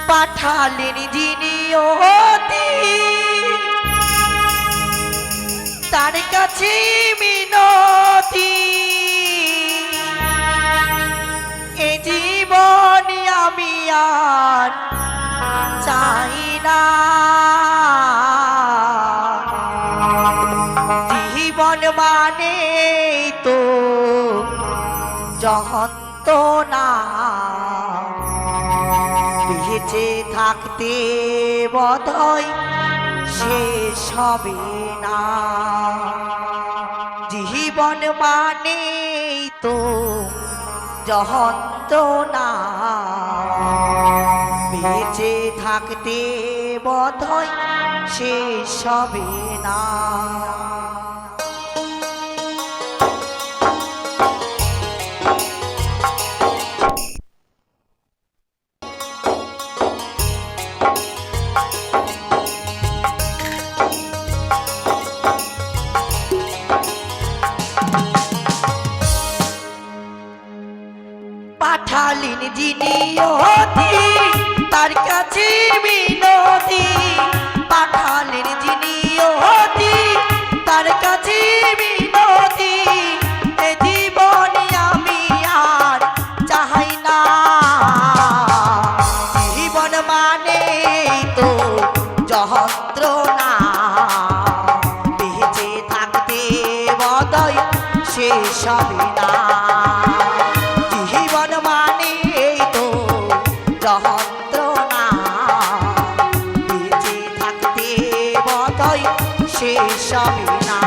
পাঠালেন যিনি অতি তার কাছে মিনতি এ জীবন আমি আর চাই না জীবন মানে তো যন্ত্রণা বেঁচে থাকতে বোধহয় শেষ হবে না জীবন মানে তো যন্ত্রণা বেঁচে থাকতে বোধহয় শেষ হবে না পাঠালেন যিনি অতি তার কাছে মিনতি পাঠালেন যিনি অতি তার কাছে মিনতি এ জীবন আমি আর চাই না জীবন মানে তো যন্ত্রণা বেঁচে থাকতে বোধহয় শেষ হবে না শেষ হবে না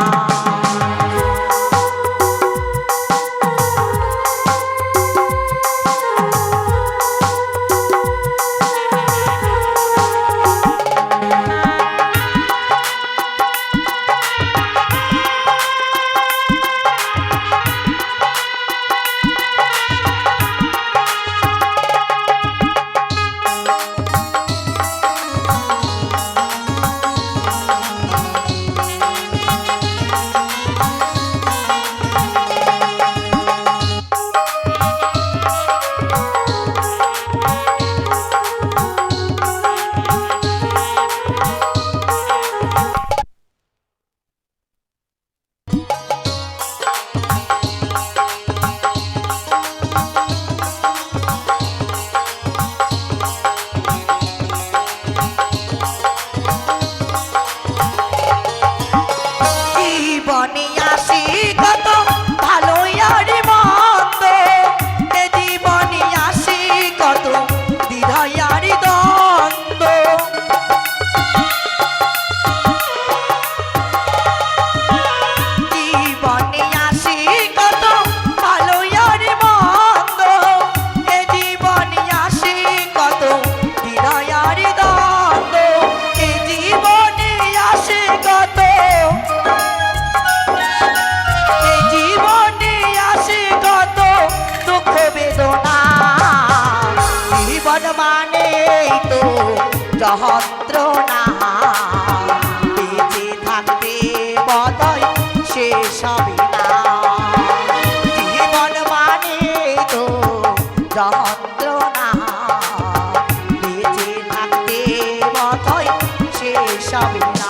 জীবনে আসি কত ভালো আর মন্দ এ জীবনে আসি কত দ্বিধা আর দ্বন্দ্ব জীবনে আসি কত ভালো আর মন্দ এ জীবনে আসি কত দ্বিধা আর দ্বন্দ্ব এ জীবনে আসে কত জীবন মানে তো যন্ত্রণা বেঁচে থাকতে বোধহয় শেষ হবে না জীবন মানে তো যন্ত্রণা বেঁচে থাকতে বোধহয় শেষ হবে না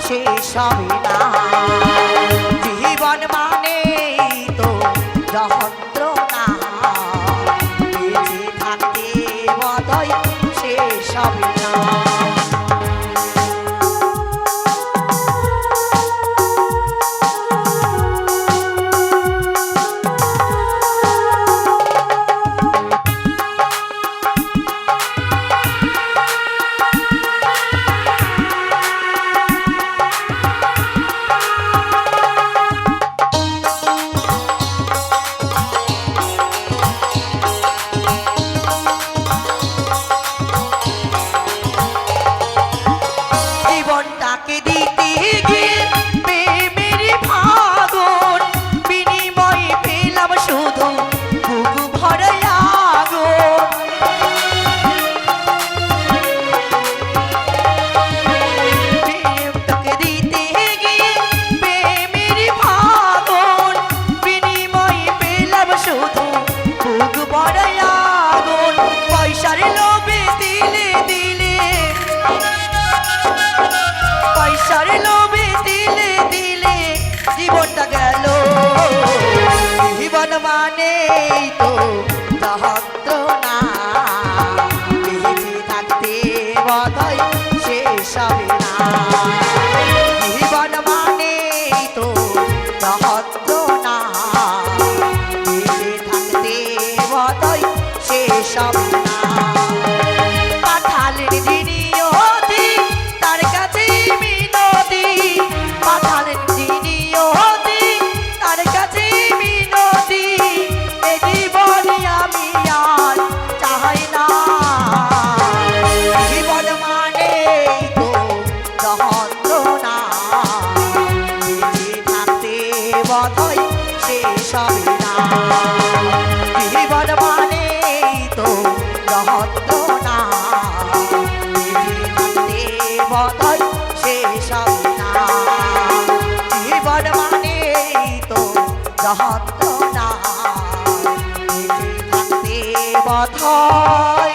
শেষ হবে না। জীবন মানেই তো যন্ত্রণা, বেঁচে থাকতে বোধহয় শেষ হবে না। জীবনটাকে দিতে গিয়ে প্রেমের ফাগুন, বিনিময়ে পেলাম শুধু বুক ভরে আগুন। প্রেমটাকে দিতে গিয়ে প্রেমের ফাগুন, বিনিময়ে পেলাম শুধু বুক ভরে আগুন। পয়সার লোভে দিলে দিলে, পয়সার লোভে দিলে দিলে জীবনটা গেল। জীবন মানেই তো যন্ত্রণা, বেঁচে থাকতে বোধহয় শেষ হবে না। জীবন মানেই তো যন্ত্রণা, বেঁচে থাকতে বোধহয় শেষ হবে না। পাঠালেন যিনি অতি তার কাছে মিনতি, পাঠালেন যিনি অতি তার কাছে মিনতি, এ জীবনে আমি আর চাই না। জীবন মানেই তো যন্ত্রণা, বেঁচে থাকতে বোধহয় শেষ হবে না। জীবন মানেই তো যন্ত্রণা, বোধহয় শেষ হবে না। জীবন মানেই তো যন্ত্রণা, বেঁচে থাকতে বোধহয়